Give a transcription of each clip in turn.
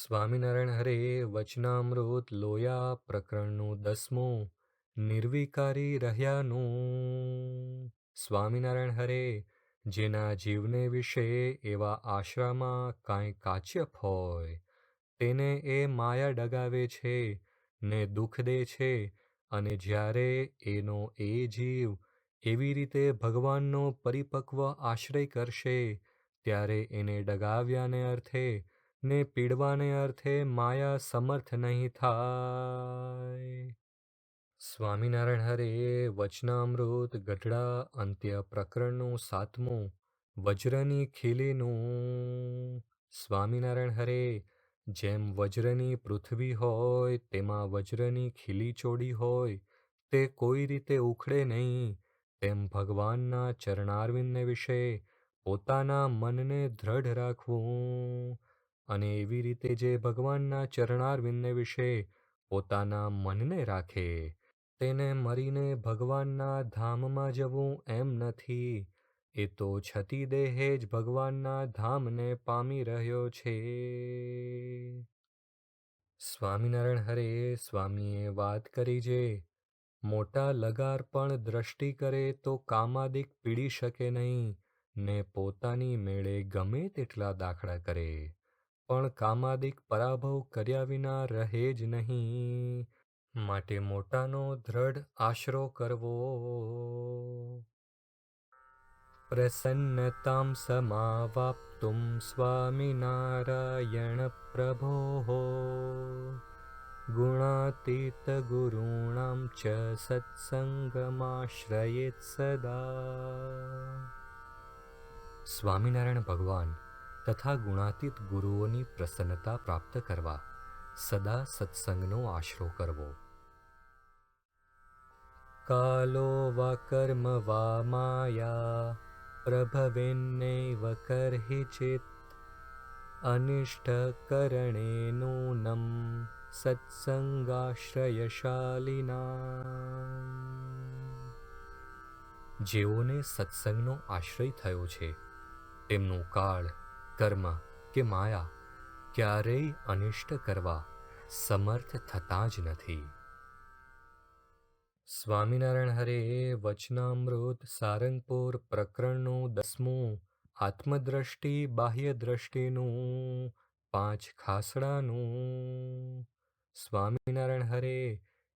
સ્વામિનારાયણ હરે વચનામૃત લોયા પ્રકરણનું 10મું નિર્વિકારી રહ્યાનું. સ્વામિનારાયણ હરે જેના જીવને વિશે એવા આશરામાં કાંઈ કાચ્યપ હોય તેને એ માયા ડગાવે છે ને દુઃખ દે છે, અને જ્યારે એનો એ જીવ એવી રીતે ભગવાનનો પરિપક્વ આશ્રય કરશે ત્યારે એને ડગાવ્યાને અર્થે ને પીડવાને અર્થે માયા સમર્થ નહીં થાય. સ્વામિનારાયણ હરે વચનામૃત ગઢડા અંત્ય પ્રકરણનું 7મું વજ્રની ખીલીનું. સ્વામિનારાયણ હરે જેમ વજ્રની પૃથ્વી હોય તેમાં વજ્રની ખીલી ચોડી હોય તે કોઈ રીતે ઉખડે નહીં, તેમ ભગવાનના ચરણારવિંદને વિશે પોતાના મનને દ્રઢ રાખવું, અને એવી રીતે જે ભગવાનના ચરણારવિંદને વિશે પોતાના મનને રાખે તેને મરીને ભગવાનના ધામમાં જવું એમ નથી, એ તો છતી દેહે જ ભગવાનના ધામને પામી રહ્યો છે. સ્વામિનારાયણ હરે સ્વામીએ વાત કરી જે મોટા લગાર પણ દ્રષ્ટિ કરે તો કામાદિક પીડી શકે નહીં, ને પોતાની મેળે ગમે તેટલા દાખલા કરે પણ કામાદિક પરાભવ કર્યા વિના રહે જ નહીં, માટે મોટાનો દ્રઢ આશરો કરવો. પ્રસન્નતાં સમાવાપ્તું સ્વામિનારાયણ પ્રભોઃ ગુણાતીત ગુરૂણાં ચ સત્સંગમાશ્રયેત સદા. સ્વામિનારાયણ ભગવાન તથા ગુણાતીત ગુરુઓની પ્રસન્નતા પ્રાપ્ત કરવા સદા સત્સંગનો આશરો કરવો. કાલો વા કર્મ વા માયા પ્રભવેન્નૈવ કર્હિચિત અનિષ્ટકરણે નૂનમ સત્સંગાશ્રયશાલિના. જેઓને સત્સંગનો આશ્રય થયો છે તેમનું કાળ, કર્મ કે માયા ક્યારેય અનિષ્ટ કરવા સમર્થ થતા જ નથી. સ્વામિનારાયણ હરે વચનામૃત સારંગપુર પ્રકરણનું 10મું આત્મદ્રષ્ટિ બાહ્ય દ્રષ્ટિનું 5 ખાસડાનું. સ્વામિનારાયણ હરે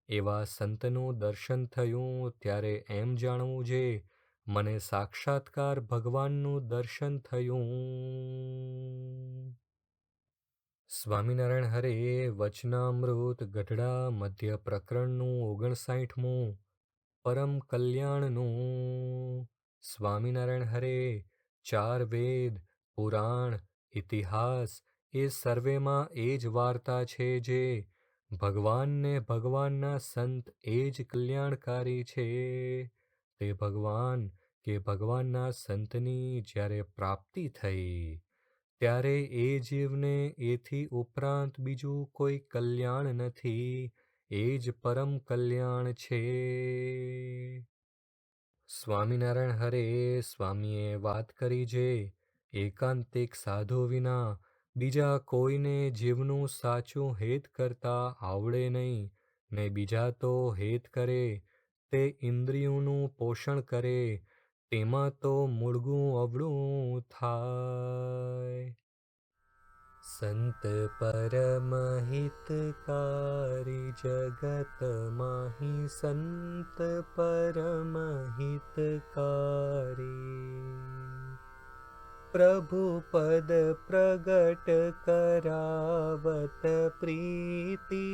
એવા સંતનું દર્શન થયું ત્યારે એમ જાણવું જે મને સાક્ષાત્કાર ભગવાનનું દર્શન થયું. સ્વામિનારાયણ હરે વચનામૃત ગઢડા મધ્ય પ્રકરણનું 59મું પરમ કલ્યાણનું. સ્વામિનારાયણ હરે 4 વેદ, પુરાણ, ઇતિહાસ એ સર્વેમાં એ જ વાર્તા છે જે ભગવાનને ભગવાનના સંત એ જ કલ્યાણકારી છે. તે ભગવાન કે ભગવાનના સંતની જ્યારે પ્રાપ્તિ થઈ ત્યારે એ જીવને એથી ઉપરાંત બીજું કોઈ કલ્યાણ નથી, એ જ પરમ કલ્યાણ છે. સ્વામિનારાયણ હરે સ્વામીએ વાત કરી જે એકાંતિક સાધુ વિના બીજા કોઈને જીવનું સાચું હેત કરતા આવડે નહીં, ને બીજા તો હેત કરે તે ઇન્દ્રિયોનું પોષણ કરે તેમાં તો મૂળગું અવળું થાય. સંત પરમ હિતકારી જગત માહી સંત પરમ હિતકારી. પ્રભુ પદ પ્રગટ કરાવત પ્રીતિ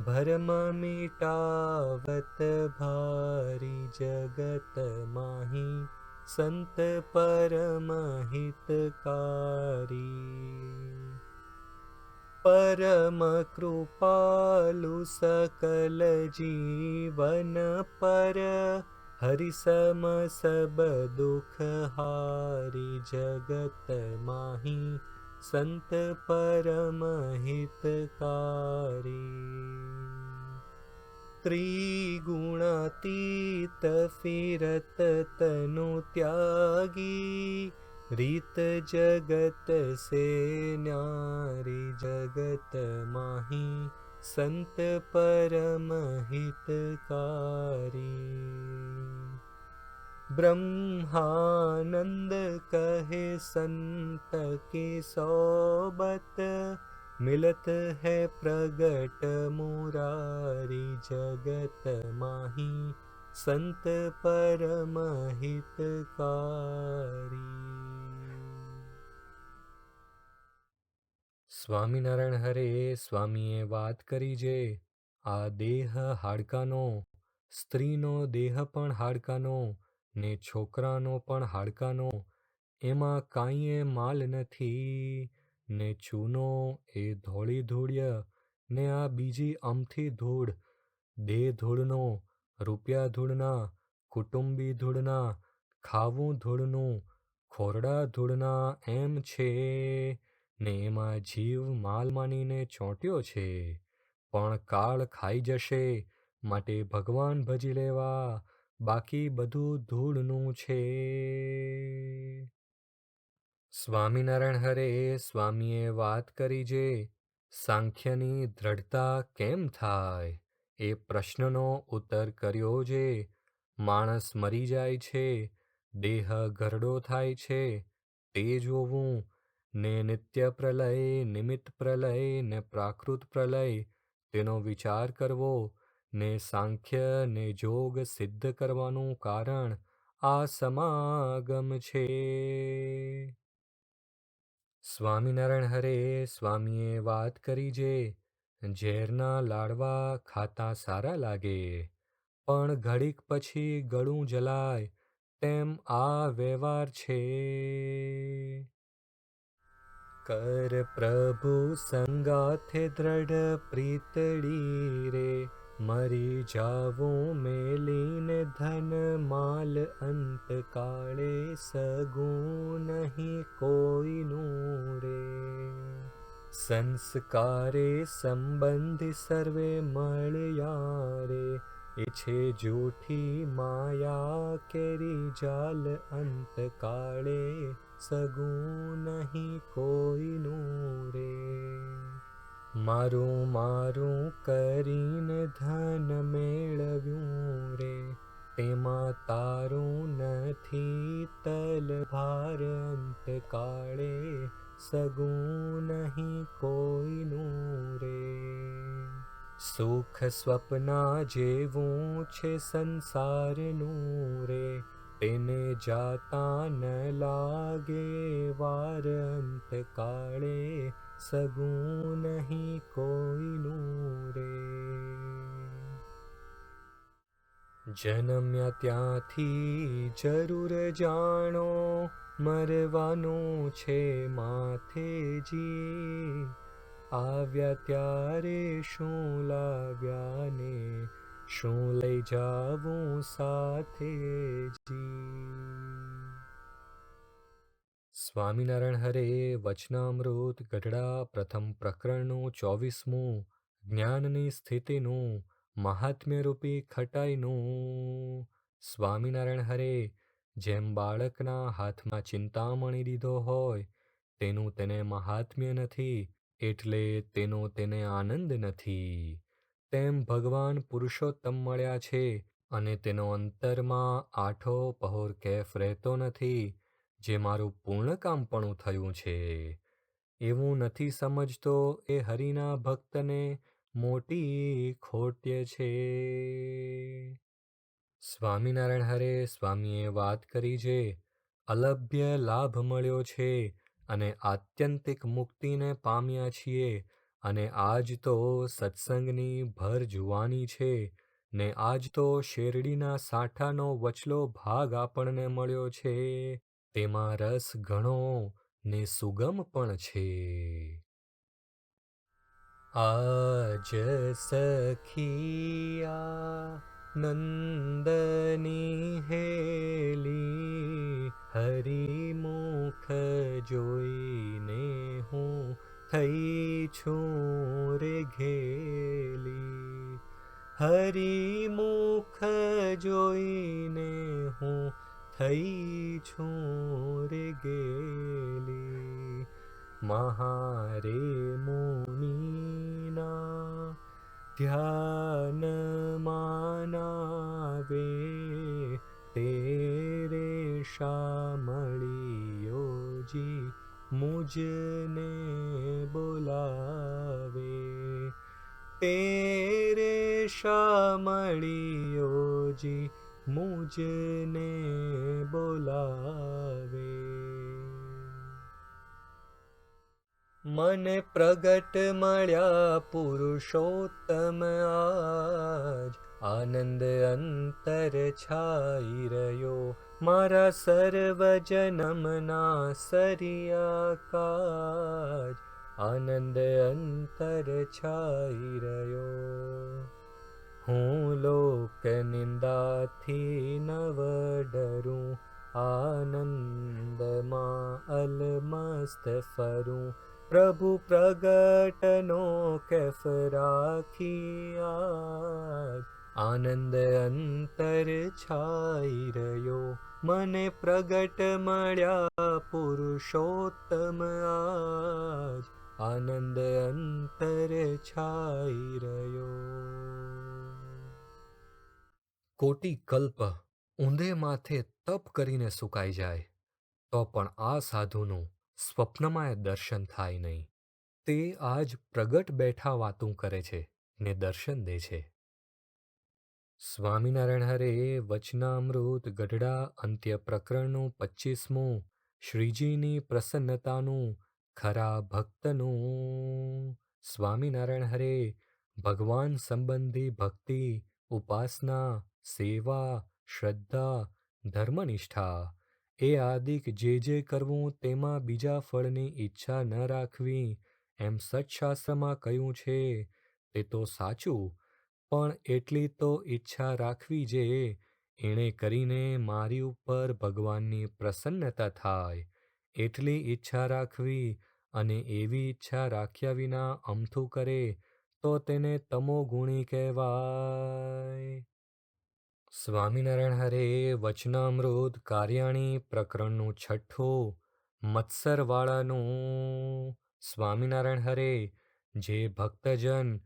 ભરમ મિટાવત ભારી જગત માહી સંત પરમ હિતકારી. પરમ કૃપાલુ સકલ જીવન પર હરિસમ સબ દુઃખ હારી જગત માહી સંત પરમ હિતકારી. ત્રિગુણાતીત ફિરત તનુ ત્યાગી રીત જગત સે ન્યારી જગત માહી સંત પરમ હિતકારી। ब्रह्मानंद कहे संत की सोबत मिलत है प्रगट मुरारी जगत माही संत परम हितकारी। સ્વામિનારાયણ હરે સ્વામીએ વાત કરી જે આ દેહ હાડકાનો, સ્ત્રીનો દેહ પણ હાડકાનો ને છોકરાનો પણ હાડકાનો, એમાં કાંઈએ માલ નથી ને ચૂનો એ ધોળી ધૂળ્ય ને આ બીજી અમથી ધૂળ, દેહ ધૂળનો, રૂપિયા ધૂળના, કુટુંબી ધૂળના, ખાવું ધૂળનું, ખોરડા ધૂળના એમ છે ને એમાં જીવ માલ માનીને ચોંટ્યો છે, પણ કાળ ખાઈ જશે માટે ભગવાન ભજી લેવા, બાકી બધું ધૂળનું છે। સ્વામિનારાયણ હરે સ્વામીએ વાત કરી જે સાંખ્યની દ્રઢતા કેમ થાય એ પ્રશ્નનો ઉત્તર કર્યો જે માણસ મરી જાય છે, દેહ ઘરડો થાય છે તે જોવું ને નિત્ય પ્રલય, નિમિત્ત પ્રલય ને પ્રાકૃત પ્રલય તેનો વિચાર કરવો ને સાંખ્ય ને જોગ સિદ્ધ કરવાનું કારણ આ સમાગમ છે। સ્વામિનારાયણ હરે સ્વામીએ વાત કરી જે ઝેરના લાડવા ખાતા સારા લાગે પણ ઘડીક પછી ગળું જલાય તેમ આ વ્યવહાર છે। કર પ્રભુ સંગાથે દ્રઢ પ્રીતડી રે મરી જાવું મેલીને ધન માલ અંત કાળે સગું નહીં કોઈનું રે। સંસ્કારે સંબંધી સર્વે મળ્યા રે છે જૂઠી માયા કેરી જાલ અંત કાળે સગું નહીં કોઈનું રે। મારું મારું કરીને ધન મેળવ્યું રે તેમાં તારું નથી તલભાર અંત કાળે સગું નહીં કોઈનું રે। સુખ સ્વપ્ના જેવું છે સંસારનું રે તેને જાતા ન લાગે વાર અંત કાળે સગું નહીં કોઈનું રે। જન્મ્યા ત્યાંથી જરૂર જાણો મરવાનું છે માથેજી, આવ્યા ત્યારે શું લાવ્યા ને શું લઈ જાવું સાથે જી। સ્વામિનારાયણ હરે વચનામૃત ગઢડા પ્રથમ પ્રકરણનું 24મું જ્ઞાનની સ્થિતિનું મહાત્મ્યરૂપી ખટાઈનું। સ્વામિનારાયણ હરે જેમ બાળકના હાથમાં ચિંતામણી દીધો હોય તેનું તેને મહાત્મ્ય નથી એટલે તેનો તેને આનંદ નથી, તેમ ભગવાન પુરુષોત્તમ મળ્યા છે અને તેનો અંતરમાં આઠો પહોર કેફ રહેતો નથી જે મારું પૂર્ણ કામપણું થયું છે એવું નથી સમજતો એ હરિના ભક્તને મોટી ખોટ્ય છે। સ્વામિનારાયણ હરે સ્વામીએ વાત કરી જે અલભ્ય લાભ મળ્યો છે અને આત્યંતિક મુક્તિને પામ્યા છીએ અને આજ તો સત્સંગની ભર જુવાની છે ને આજ તો શેરડીના સાંઠાનો વચલો ભાગ આપણને મળ્યો છે, તેમાં રસ ઘણો ને સુગમ પણ છે। આજ સખિયા નંદની હેલી હરિમુખ જોઈને હું થઈ છું રે ઘેલી, હરિમુખ જોઈને હું થઈ છું રે ગેલી. મહારે મુનિના ધ્યાન માનાવે, તેરે શામળિયોજી મુજને બોલાવે. તેરે શામળિયોજી મુજને બોલાવે. મને પ્રગટ મળ્યા પુરુષોત્તમ આજ, આનંદ અંતર છાઈ રહ્યો મારા સર્વ જન્મના સરિયા કાજ. આનંદ અંતર છાઈ રહ્યો. હું લોક નિંદાથી નવ ડરું, આનંદમાં અલમસ્ત ફરું. પ્રભુ પ્રગટનો કેફ રાખી આજ, આનંદ અંતર છાઈ રહ્યો. મને પ્રગટ મળ્યા પુરુષોત્તમ આજ, આનંદ અંતર છાઈ રહ્યો. કોટી કલ્પ ઊંધે માથે તપ કરીને સુકાઈ જાય તો પણ આ સાધુનું સ્વપ્નમાંય દર્શન થાય નહીં. તે આજ પ્રગટ બેઠા વાતું કરે છે ને દર્શન દે છે. સ્વામિનારાયણ હરે વચનામૃત ગઢડા અંત્ય પ્રકરણનું 25મું. શ્રીજીની પ્રસન્નતાનું ખરા ભક્તનું. સ્વામિનારાયણ હરે ભગવાન સંબંધી ભક્તિ, ઉપાસના, સેવા, શ્રદ્ધા, ધર્મનિષ્ઠા એ આદિક જે કરવું તેમાં બીજા ફળની ઈચ્છા ન રાખવી એમ સત્શાસ્ત્રમાં કહ્યું છે તે તો સાચું, પણ એટલી તો ઈચ્છા રાખવી જે એણે કરીને મારી ઉપર ભગવાનની પ્રસન્નતા થાય એટલી ઈચ્છા રાખવી. અને એવી ઈચ્છા રાખ્યા વિના અમથું કરે તો તેને તમોગુણી કહેવાય. સ્વામિનારાયણ હરે વચનામૃત કાર્યાણી પ્રકરણનું 6. મત્સરવાળાનું. સ્વામિનારાયણ હરે જે ભક્તજન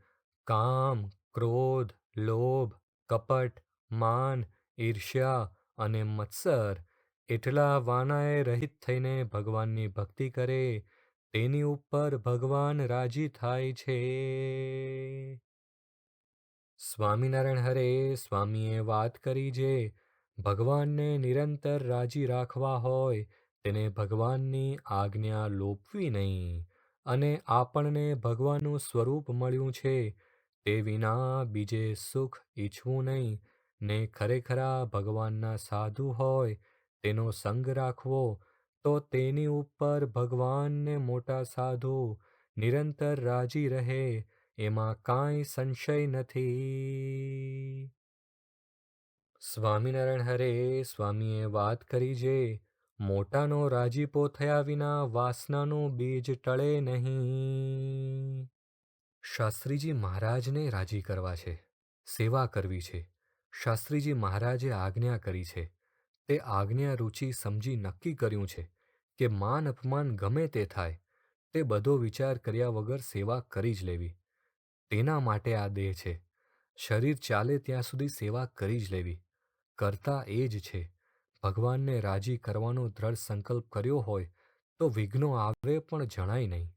કામ, ક્રોધ, લોભ, કપટ, માન, ઈર્ષ્યા અને મત્સર એટલા વાનાએ રહિત થઈને ભગવાનની ભક્તિ કરે તેની ઉપર ભગવાન રાજી થાય છે. સ્વામિનારાયણ હરે સ્વામીએ વાત કરી જે ભગવાનને નિરંતર રાજી રાખવા હોય તેને ભગવાનની આજ્ઞા લોપવી નહીં. અને આપણને ભગવાનનું સ્વરૂપ મળ્યું છે તે વિના બીજે સુખ ઈચ્છવું નહીં ને ખરેખરા ભગવાનના સાધુ હોય તેનો સંગ રાખવો તો તેની ઉપર ભગવાનને મોટા સાધુ નિરંતર રાજી રહે એમાં કાંઈ સંશય નથી. સ્વામિનારાયણ હરે સ્વામીએ વાત કરી જે મોટાનો રાજીપો થયા વિના વાસનાનું બીજ ટળે નહીં. શાસ્ત્રીજી મહારાજને રાજી કરવા છે, સેવા કરવી છે. શાસ્ત્રીજી મહારાજે આજ્ઞા કરી છે તે આજ્ઞા રુચિ સમજી નક્કી કર્યું છે કે માન અપમાન ગમે તે થાય તે બધો વિચાર કર્યા વગર સેવા કરી જ લેવી. તેના માટે આ દેહ છે. શરીર ચાલે ત્યાં સુધી સેવા કરી જ લેવી. કરતા એ જ છે. ભગવાનને રાજી કરવાનો દ્રઢ સંકલ્પ કર્યો હોય તો વિઘ્નો આવે પણ જણાય નહીં.